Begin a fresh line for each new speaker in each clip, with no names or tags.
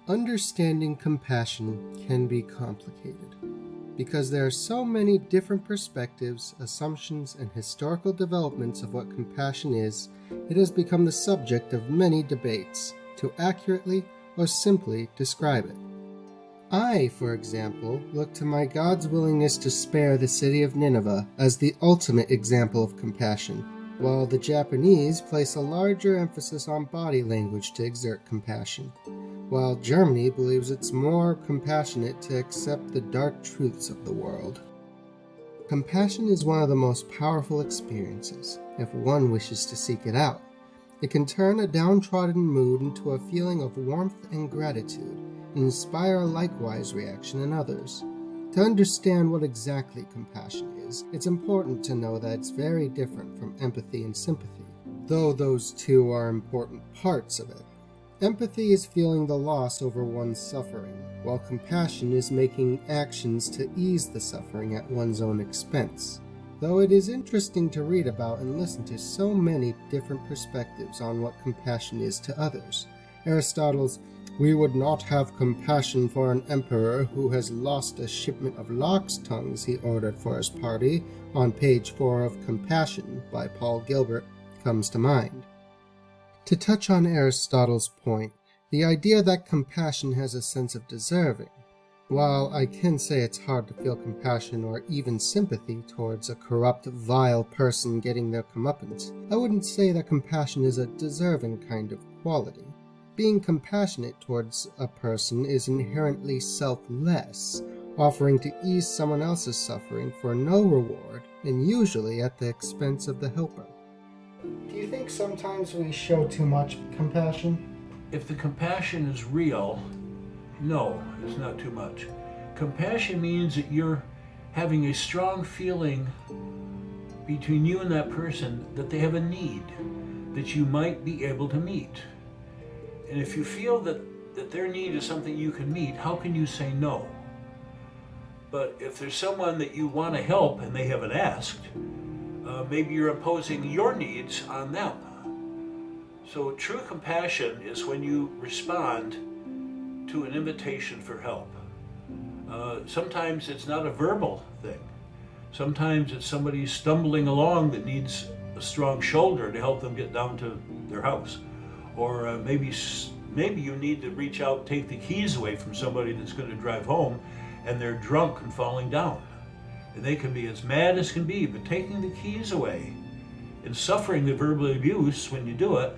Understanding compassion can be complicated because there are so many different perspectives, assumptions, and historical developments of what compassion is. It has become the subject of many debates to accurately or simply describe it. I, for example, look to my God's willingness to spare the city of Nineveh as the ultimate example of compassion, while the Japanese place a larger emphasis on body language to exert compassion, while Germany believes it's more compassionate to accept the dark truths of the world. Compassion is one of the most powerful experiences, if one wishes to seek it out. It can turn a downtrodden mood into a feeling of warmth and gratitude, and inspire a likewise reaction in others. To understand what exactly compassion is, it's important to know that it's very different from empathy and sympathy, though those two are important parts of it. Empathy is feeling the loss over one's suffering, while compassion is making actions to ease the suffering at one's own expense. Though it is interesting to read about and listen to so many different perspectives on what compassion is to others. Aristotle's "We would not have compassion for an emperor who has lost a shipment of lark's tongues he ordered for his party" on page 4 of Compassion by Paul Gilbert comes to mind. To touch on Aristotle's point, the idea that compassion has a sense of deserving. While I can say it's hard to feel compassion or even sympathy towards a corrupt, vile person getting their comeuppance, I wouldn't say that compassion is a deserving kind of quality. Being compassionate towards a person is inherently selfless, offering to ease someone else's suffering for no reward, and usually at the expense of the helper. Do you think sometimes we show too much compassion?
If the compassion is real, no, it's not too much. Compassion means that you're having a strong feeling between you and that person that they have a need that you might be able to meet. And if you feel that their need is something you can meet, how can you say no? But if there's someone that you want to help and they haven't asked, maybe you're imposing your needs on them. So true compassion is when you respond to an invitation for help. Sometimes it's not a verbal thing. Sometimes it's somebody stumbling along that needs a strong shoulder to help them get down to their house. Or maybe you need to reach out and take the keys away from somebody that's going to drive home and they're drunk and falling down. And they can be as mad as can be, but taking the keys away and suffering the verbal abuse when you do it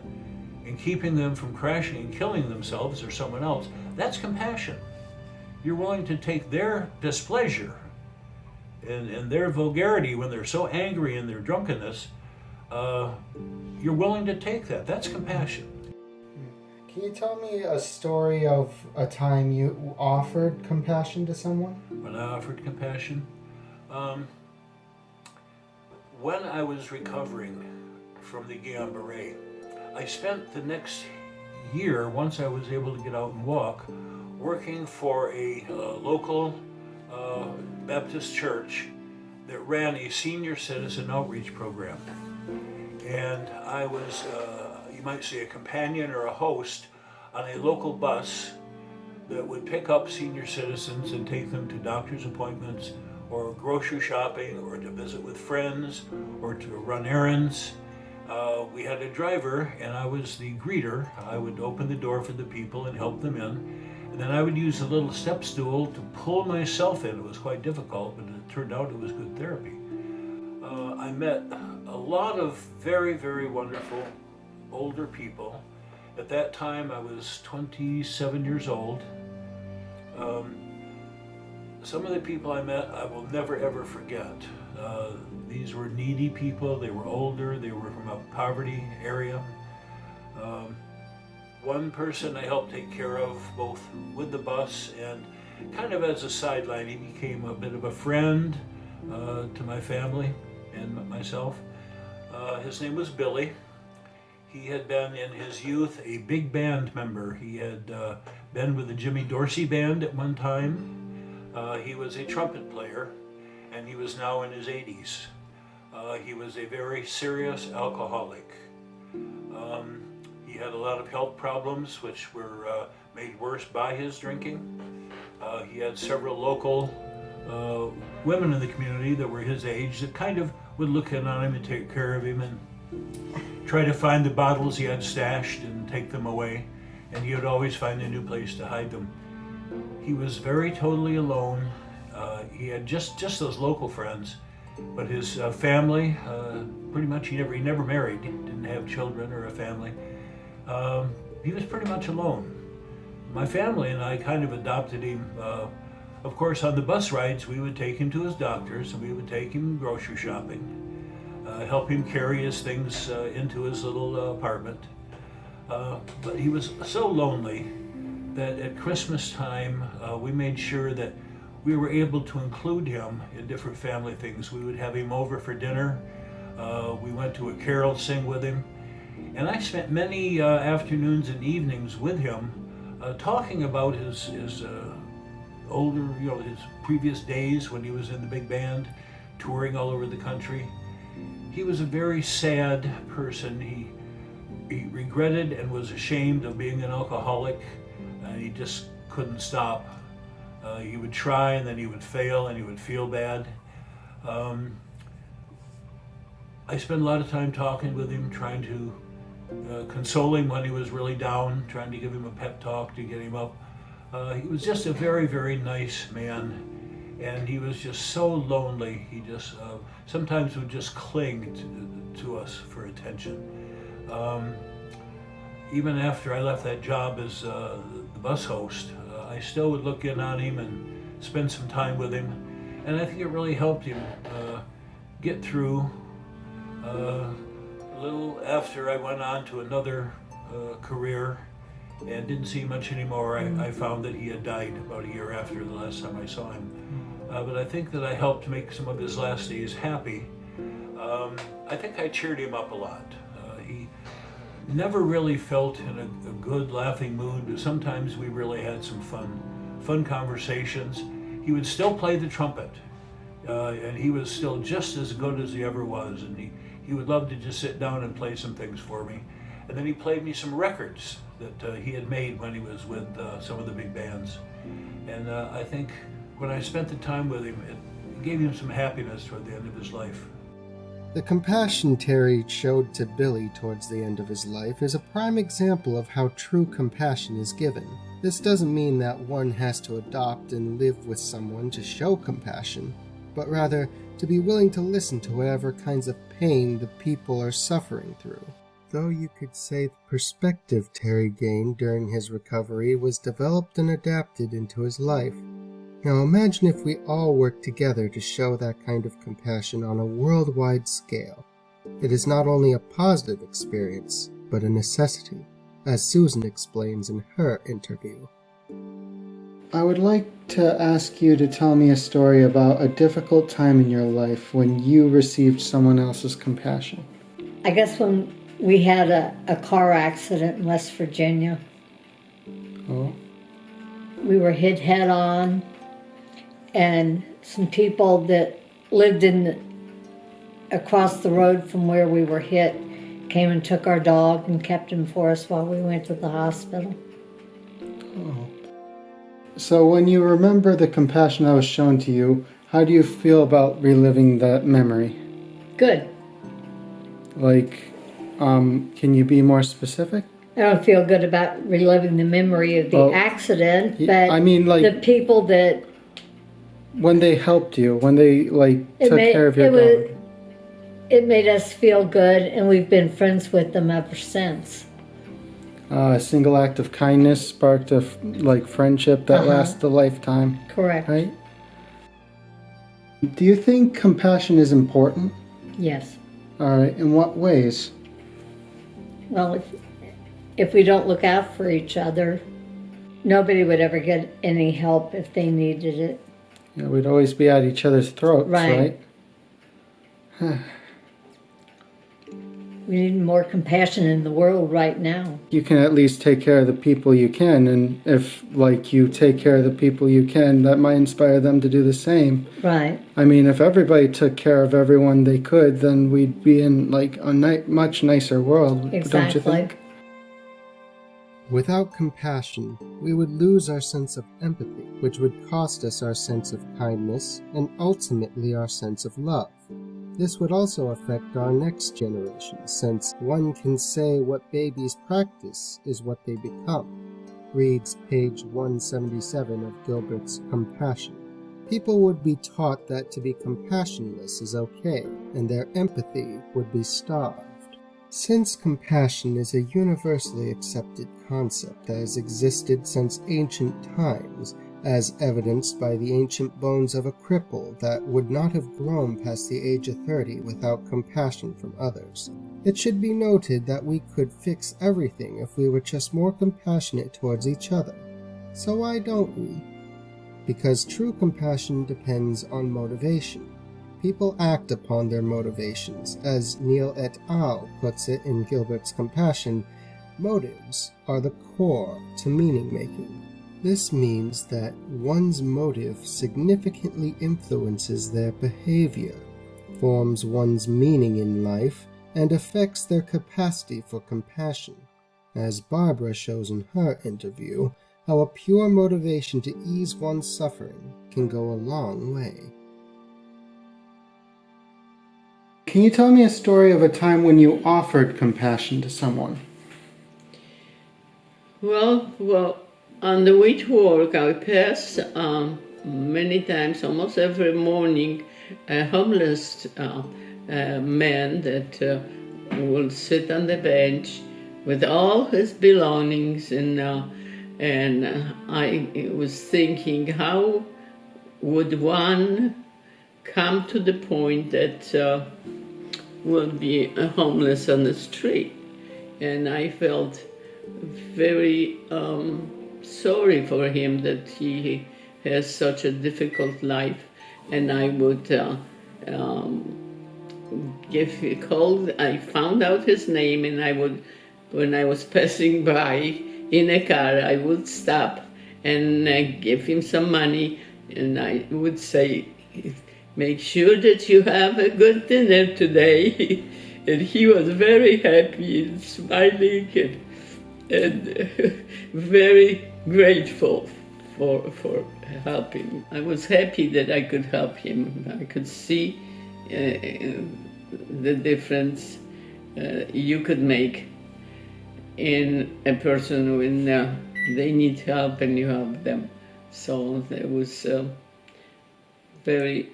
and keeping them from crashing and killing themselves or someone else, that's compassion. You're willing to take their displeasure and their vulgarity when they're so angry in their drunkenness, you're willing to take that. That's compassion.
Can you tell me a story of a time you offered compassion to someone?
When I offered compassion? When I was recovering from the Guillain-Barré, I spent the next year, once I was able to get out and walk, working for a local Baptist church that ran a senior citizen outreach program. And I was, you might say, a companion or a host on a local bus that would pick up senior citizens and take them to doctor's appointments or grocery shopping or to visit with friends or to run errands. We had a driver and I was the greeter. I would open the door for the people and help them in. And then I would use a little step stool to pull myself in. It was quite difficult, but it turned out it was good therapy. I met a lot of very, very wonderful older people. At that time, I was 27 years old. Some of the people I met, I will never ever forget. These were needy people. They were older. They were from a poverty area. One person I helped take care of, both with the bus and kind of as a sideline. He became a bit of a friend to my family and myself. His name was Billy. He had been in his youth a big band member. He had been with the Jimmy Dorsey band at one time. He was a trumpet player, and he was now in his 80s. He was a very serious alcoholic. He had a lot of health problems, which were made worse by his drinking. He had several local women in the community that were his age that kind of would look in on him and take care of him and try to find the bottles he had stashed and take them away. And he would always find a new place to hide them. He was very totally alone. He had just those local friends, but his family, pretty much he never married, didn't have children or a family. He was pretty much alone. My family and I kind of adopted him. Of course, on the bus rides, we would take him to his doctors and we would take him grocery shopping, help him carry his things into his little apartment. But he was so lonely that at Christmas time, we made sure that we were able to include him in different family things. We would have him over for dinner. We went to a carol sing with him. And I spent many afternoons and evenings with him talking about his older, his previous days when he was in the big band, touring all over the country. He was a very sad person. He regretted and was ashamed of being an alcoholic, and he just couldn't stop. He would try and then he would fail and he would feel bad. I spent a lot of time talking with him, trying to console him when he was really down, trying to give him a pep talk to get him up. He was just a very, very nice man, and he was just so lonely. He just sometimes would just cling to us for attention. Even after I left that job as the bus host, I still would look in on him and spend some time with him, and I think it really helped him get through. A little after I went on to another career and didn't see much anymore, I found that he had died about a year after the last time I saw him. But I think that I helped make some of his last days happy. I think I cheered him up a lot. He never really felt in a good laughing mood, but sometimes we really had some fun conversations. He would still play the trumpet, and he was still just as good as he ever was, and he would love to just sit down and play some things for me. And then he played me some records that he had made when he was with some of the big bands. And I think when I spent the time with him, it gave him some happiness toward the end of his life.
The compassion Terry showed to Billy towards the end of his life is a prime example of how true compassion is given. This doesn't mean that one has to adopt and live with someone to show compassion, but rather to be willing to listen to whatever kinds of pain the people are suffering through. Though you could say the perspective Terry gained during his recovery was developed and adapted into his life. Now imagine if we all worked together to show that kind of compassion on a worldwide scale. It is not only a positive experience, but a necessity, as Susan explains in her interview. I would like to ask you to tell me a story about a difficult time in your life when you received someone else's compassion.
I guess when we had a car accident in West Virginia.
Oh.
We were hit head on, and some people that lived across the road from where we were hit came and took our dog and kept him for us while we went to the hospital.
Oh. So when you remember the compassion that was shown to you, how do you feel about reliving that memory?
Good.
Can you be more specific?
I don't feel good about reliving the memory of the accident, but the people that...
When they helped you, when they took care of your dog.
It made us feel good, and we've been friends with them ever since.
A single act of kindness sparked a friendship that lasts a lifetime.
Correct.
Right? Do you think compassion is important?
Yes.
All right. In what ways?
Well, if we don't look out for each other, nobody would ever get any help if they needed it.
Yeah, we'd always be at each other's throats, right?
We need more compassion in the world right now.
You can at least take care of the people you can, and if, you take care of the people you can, that might inspire them to do the same.
Right.
I mean, if everybody took care of everyone they could, then we'd be in, a much nicer world,
exactly.
Don't you think? Without compassion, we would lose our sense of empathy, which would cost us our sense of kindness and ultimately our sense of love. This would also affect our next generation, since one can say what babies practice is what they become, reads page 177 of Gilbert's Compassion. People would be taught that to be compassionless is okay, and their empathy would be starved. Since compassion is a universally accepted concept that has existed since ancient times, as evidenced by the ancient bones of a cripple that would not have grown past the age of 30 without compassion from others, it should be noted that we could fix everything if we were just more compassionate towards each other. So why don't we? Because true compassion depends on motivation. People act upon their motivations. As Neal et al. Puts it in Gilbert's Compassion, motives are the core to meaning-making. This means that one's motive significantly influences their behavior, forms one's meaning in life, and affects their capacity for compassion. As Barbara shows in her interview, how a pure motivation to ease one's suffering can go a long way.
Can you tell me a story of a time when you offered compassion to someone?
Well, on the way to work, I pass many times, almost every morning, a homeless man that will sit on the bench with all his belongings, and I was thinking, how would one come to the point that will be homeless on the street? And I felt very sorry for him that he has such a difficult life, and I would give a call. I found out his name, and I would, when I was passing by in a car, I would stop and give him some money, and I would say, make sure that you have a good dinner today. And he was very happy and smiling and very grateful for helping. I was happy that I could help him. I could see the difference you could make in a person when they need help and you help them. So that was very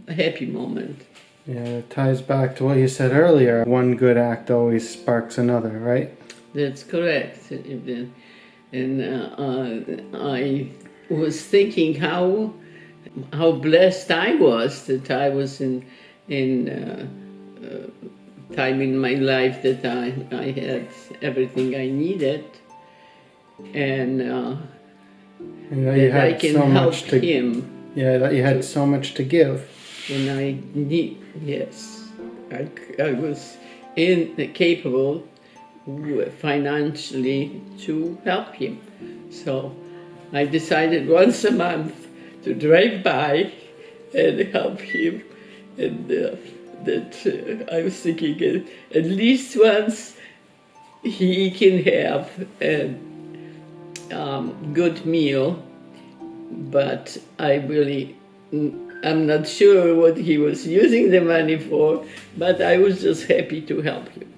happy moment.
Yeah, it ties back to what you said earlier. One good act always sparks another, right?
That's correct. And I was thinking how blessed I was that I was in time in my life that I had everything I needed, and that I can help him.
Yeah, that you had so much to give.
And I need, yes, I was incapable financially to help him. So I decided once a month to drive by and help him. And that I was thinking at least once he can have a good meal. But I'm not sure what he was using the money for, but I was just happy to help him.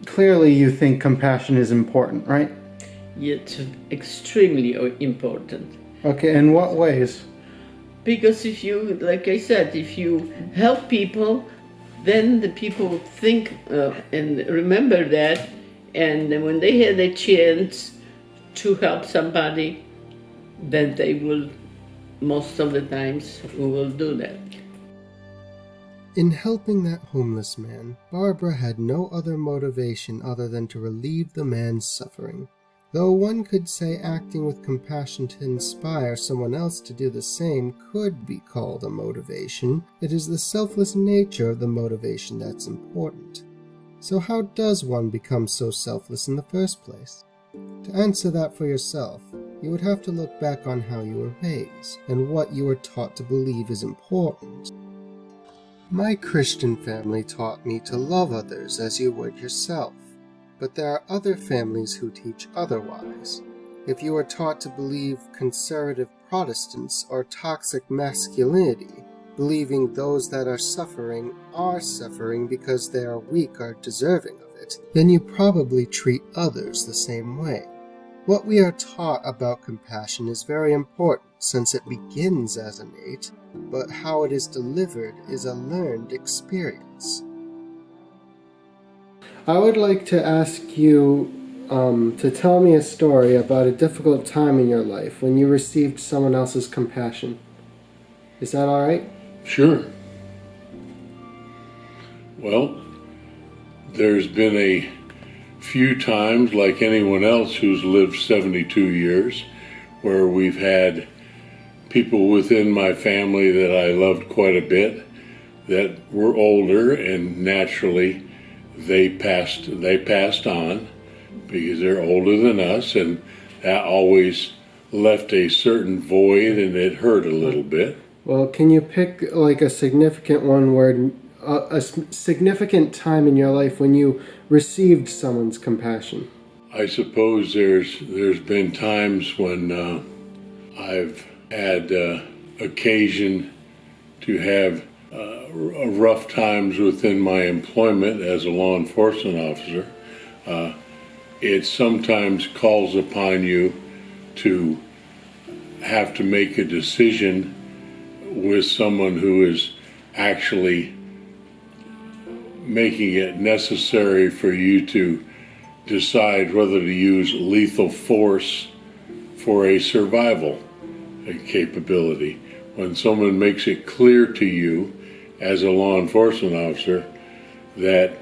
Clearly you think compassion is important, right?
It's extremely important.
Okay, in what ways?
Because if you, like I said, if you help people, then the people think and remember that, and when they had a chance to help somebody, then they will, most of the times, will do that.
In helping that homeless man, Barbara had no other motivation other than to relieve the man's suffering. Though one could say acting with compassion to inspire someone else to do the same could be called a motivation, it is the selfless nature of the motivation that's important. So how does one become so selfless in the first place? To answer that for yourself, you would have to look back on how you were raised and what you were taught to believe is important. My Christian family taught me to love others as you would yourself. but there are other families who teach otherwise. If you are taught to believe conservative Protestants or toxic masculinity, believing those that are suffering because they are weak or deserving of it, then you probably treat others the same way. What we are taught about compassion is very important since it begins as innate, but how it is delivered is a learned experience.
I would like to ask you to tell me a story about a difficult time in your life when you received someone else's compassion. Is that all right?
Sure. Well, there's been a few times, like anyone else who's lived 72 years, where we've had people within my family that I loved quite a bit that were older, and naturally they passed on because they're older than us, and that always left a certain void, and it hurt a little bit.
Well, can you pick like a significant one where a significant time in your life when you received someone's compassion?
I suppose there's been times when I've had occasion to have rough times within my employment as a law enforcement officer. It sometimes calls upon you to have to make a decision with someone who is actually making it necessary for you to decide whether to use lethal force for a survival capability. When someone makes it clear to you as a law enforcement officer that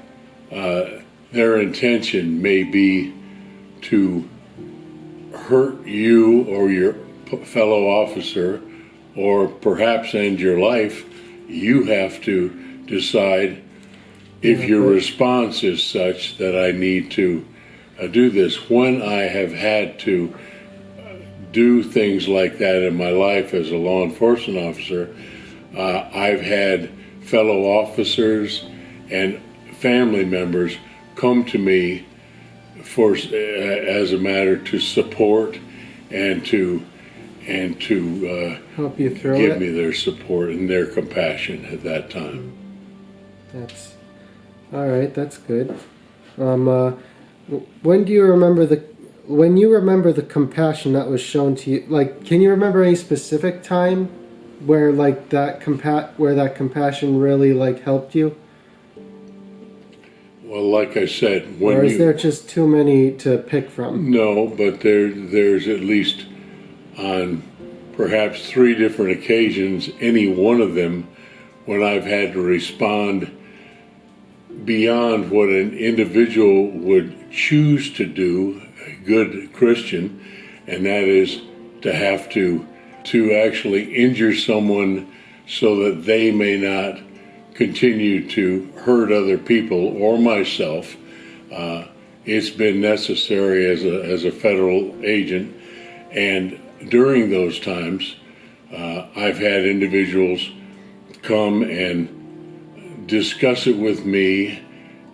their intention may be to hurt you or your fellow officer, or perhaps end your life, you have to decide if your response is such that I need to do this. When I have had to do things like that in my life as a law enforcement officer, I've had fellow officers and family members come to me for as a matter to support and to
help you through
give
it?
me their support and their compassion at that time.
That's all right. That's good. When do you remember when you remember the compassion that was shown to you? Like, can you remember any specific time where like that compassion really like helped you?
Well, like I said, when
or is there just too many to pick from?
No, but there's at least on perhaps 3 different occasions, any one of them, when I've had to respond beyond what an individual would choose to do, a good Christian, and that is to have to actually injure someone so that they may not continue to hurt other people or myself. It's been necessary as a federal agent, and during those times, I've had individuals come and discuss it with me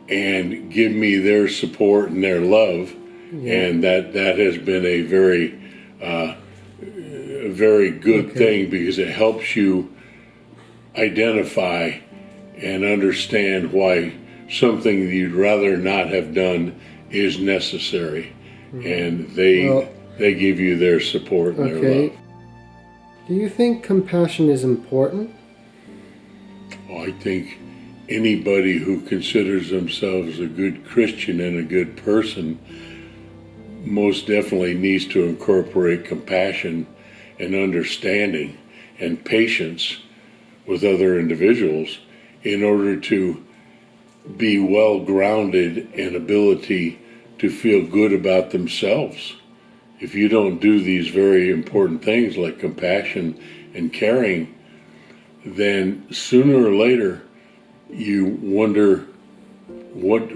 and give me their support and their love, and that has been a very good thing, because it helps you identify and understand why something that you'd rather not have done is necessary, and they give you their support and their love.
Do you think compassion is important?
I think anybody who considers themselves a good Christian and a good person most definitely needs to incorporate compassion and understanding and patience with other individuals in order to be well grounded in ability to feel good about themselves. If you don't do these very important things like compassion and caring, then sooner or later you wonder what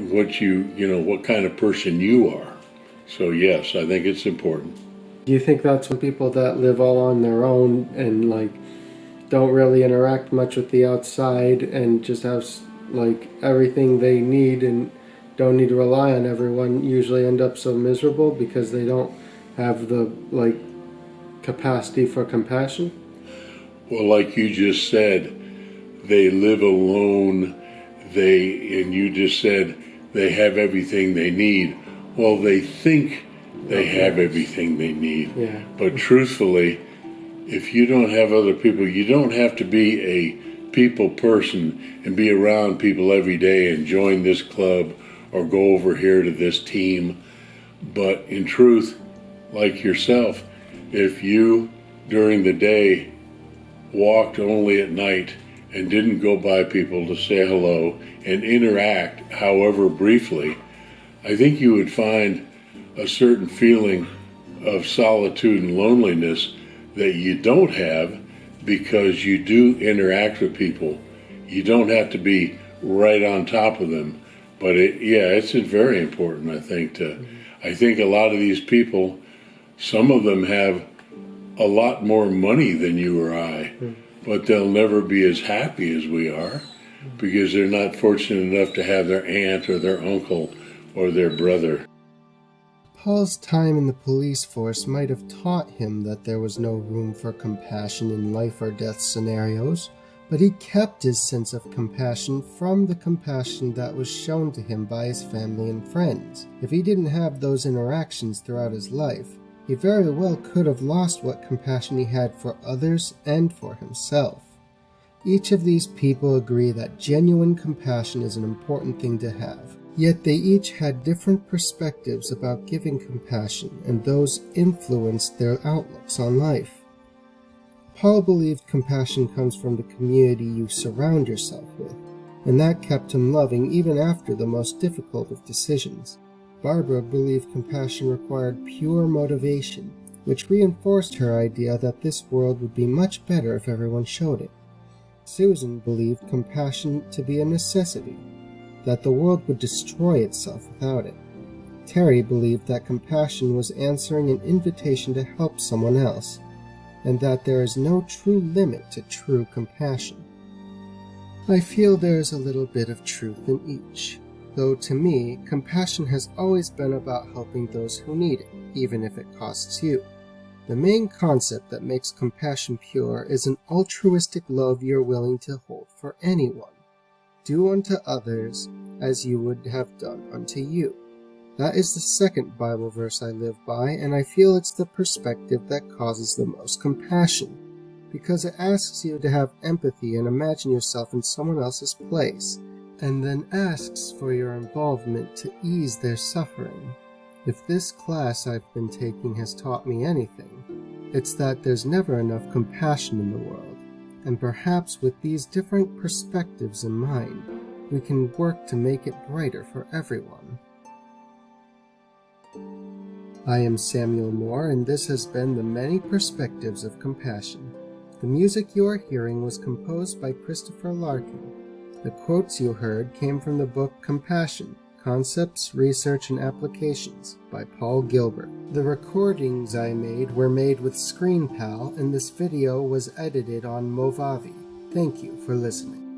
kind of person you are. So yes, I think it's important.
Do you think that's when people that live all on their own and like don't really interact much with the outside and just have like everything they need and don't need to rely on everyone usually end up so miserable because they don't have the capacity for compassion?
Well, like you just said, they live alone. And you just said they have everything they need. Well, they think they have everything they need.
Yeah.
But truthfully, if you don't have other people, you don't have to be a people person and be around people every day and join this club or go over here to this team. But in truth, like yourself, if you during the day walked only at night and didn't go by people to say hello and interact, however briefly, I think you would find a certain feeling of solitude and loneliness that you don't have because you do interact with people. You don't have to be right on top of them, but it's very important. I think a lot of these people, some of them have a lot more money than you or I, but they'll never be as happy as we are because they're not fortunate enough to have their aunt or their uncle or their brother.
Paul's time in the police force might have taught him that there was no room for compassion in life or death scenarios, but he kept his sense of compassion from the compassion that was shown to him by his family and friends. If he didn't have those interactions throughout his life, he very well could have lost what compassion he had for others and for himself. Each of these people agree that genuine compassion is an important thing to have, yet they each had different perspectives about giving compassion, and those influenced their outlooks on life. Paul believed compassion comes from the community you surround yourself with, and that kept him loving even after the most difficult of decisions. Barbara believed compassion required pure motivation, which reinforced her idea that this world would be much better if everyone showed it. Susan believed compassion to be a necessity, that the world would destroy itself without it. Terry believed that compassion was answering an invitation to help someone else, and that there is no true limit to true compassion. I feel there is a little bit of truth in each, though to me, compassion has always been about helping those who need it, even if it costs you. The main concept that makes compassion pure is an altruistic love you're willing to hold for anyone. Do unto others as you would have done unto you. That is the second Bible verse I live by, and I feel it's the perspective that causes the most compassion, because it asks you to have empathy and imagine yourself in someone else's place, and then asks for your involvement to ease their suffering. If this class I've been taking has taught me anything, it's that there's never enough compassion in the world, and perhaps with these different perspectives in mind, we can work to make it brighter for everyone. I am Samuel Moore, and this has been The Many Perspectives of Compassion. The music you are hearing was composed by Christopher Larkin. The quotes you heard came from the book Compassion: Concepts, Research, and Applications by Paul Gilbert. The recordings I made were made with ScreenPal, and this video was edited on Movavi. Thank you for listening.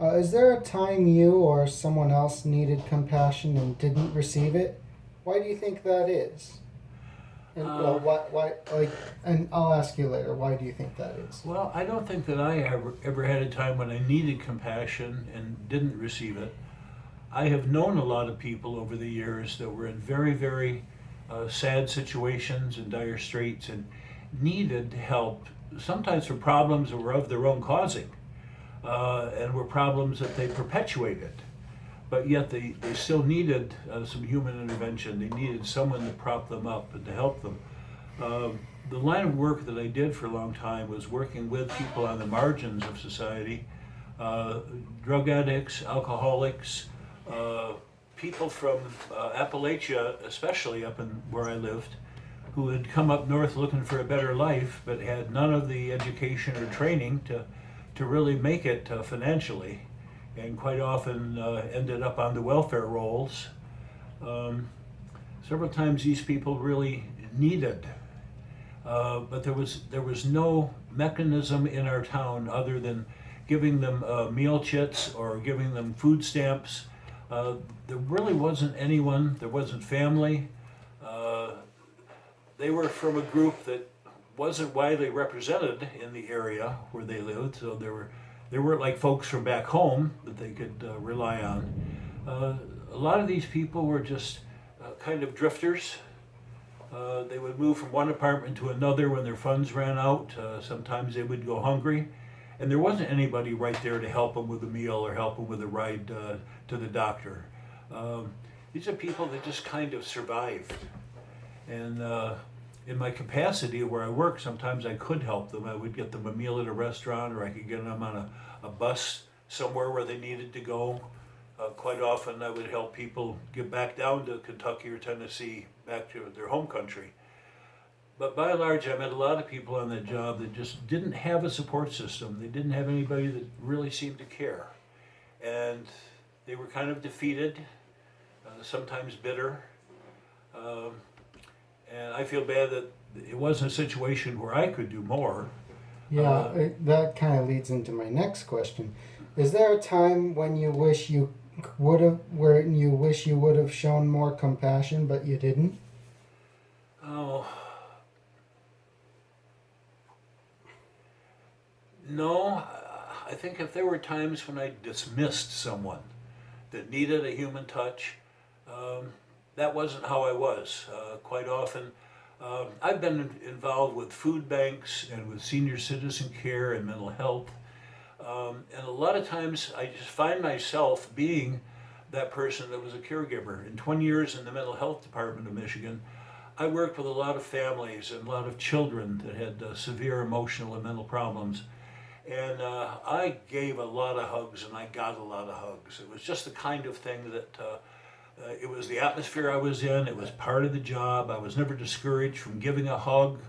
Is there a time you or someone else needed compassion and didn't receive it? Why do you think that is? And why, like, and I'll ask you later. Why do you think that is?
Well, I don't think that I ever had a time when I needed compassion and didn't receive it. I have known a lot of people over the years that were in very, very sad situations and dire straits and needed help, sometimes for problems that were of their own causing, and were problems that they perpetuated. But yet they still needed some human intervention. They needed someone to prop them up and to help them. The line of work that I did for a long time was working with people on the margins of society, drug addicts, alcoholics, people from Appalachia, especially up in where I lived, who had come up north looking for a better life, but had none of the education or training to really make it financially, and quite often ended up on the welfare rolls. Several times these people really needed, but there was no mechanism in our town other than giving them meal chits or giving them food stamps. There really wasn't anyone, there wasn't family. They were from a group that wasn't widely represented in the area where they lived, so they weren't like folks from back home that they could rely on. A lot of these people were just kind of drifters. They would move from one apartment to another when their funds ran out. Sometimes they would go hungry, and there wasn't anybody right there to help them with a meal or help them with a ride to the doctor. These are people that just kind of survived. And in my capacity where I work, sometimes I could help them. I would get them a meal at a restaurant, or I could get them on a bus somewhere where they needed to go. Quite often I would help people get back down to Kentucky or Tennessee, back to their home country. But by and large, I met a lot of people on that job that just didn't have a support system. They didn't have anybody that really seemed to care. And they were kind of defeated, sometimes bitter. And I feel bad that it wasn't a situation where I could do more.
Yeah, that kind of leads into my next question. Is there a time when you wish you would have shown more compassion, but you didn't?
Oh, no. I think if there were times when I dismissed someone that needed a human touch, that wasn't how I was. Quite often, I've been involved with food banks and with senior citizen care and mental health. And a lot of times I just find myself being that person that was a caregiver. In 20 years in the mental health department of Michigan, I worked with a lot of families and a lot of children that had severe emotional and mental problems. And I gave a lot of hugs and I got a lot of hugs. It was just the kind of thing that it was the atmosphere I was in. It was part of the job. I was never discouraged from giving a hug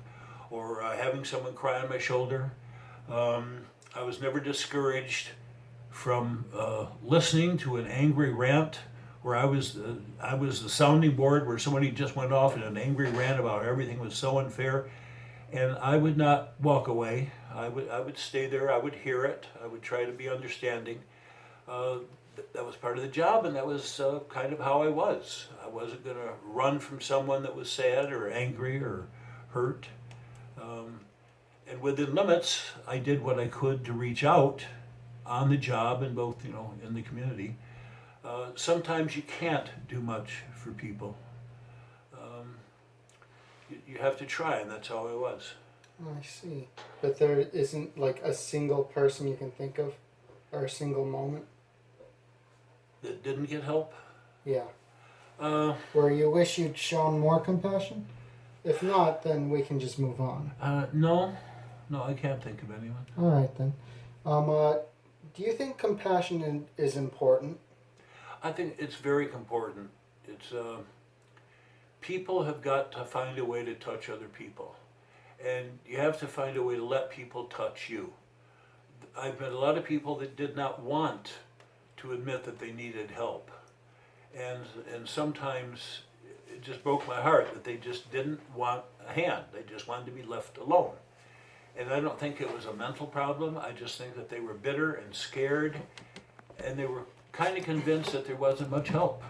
or having someone cry on my shoulder. I was never discouraged from listening to an angry rant where I was the sounding board where somebody just went off in an angry rant about everything was so unfair, and I would not walk away. I would stay there. I would hear it. I would try to be understanding. That was part of the job, and that was kind of how I was. I wasn't going to run from someone that was sad or angry or hurt. And within limits, I did what I could to reach out on the job and both, in the community. Sometimes you can't do much for people. You have to try, and that's how I was.
I see. But there isn't like a single person you can think of, or a single moment?
That didn't get help?
Yeah. Where you wish you'd shown more compassion? If not, then we can just move on.
No, I can't think of anyone.
All right, then. Do you think compassion is important?
I think it's very important. It's people have got to find a way to touch other people, and you have to find a way to let people touch you. I've met a lot of people that did not want to admit that they needed help, and sometimes it just broke my heart that they just didn't want a hand. They just wanted to be left alone. And I don't think it was a mental problem. I just think that they were bitter and scared and they were kind of convinced that there wasn't much help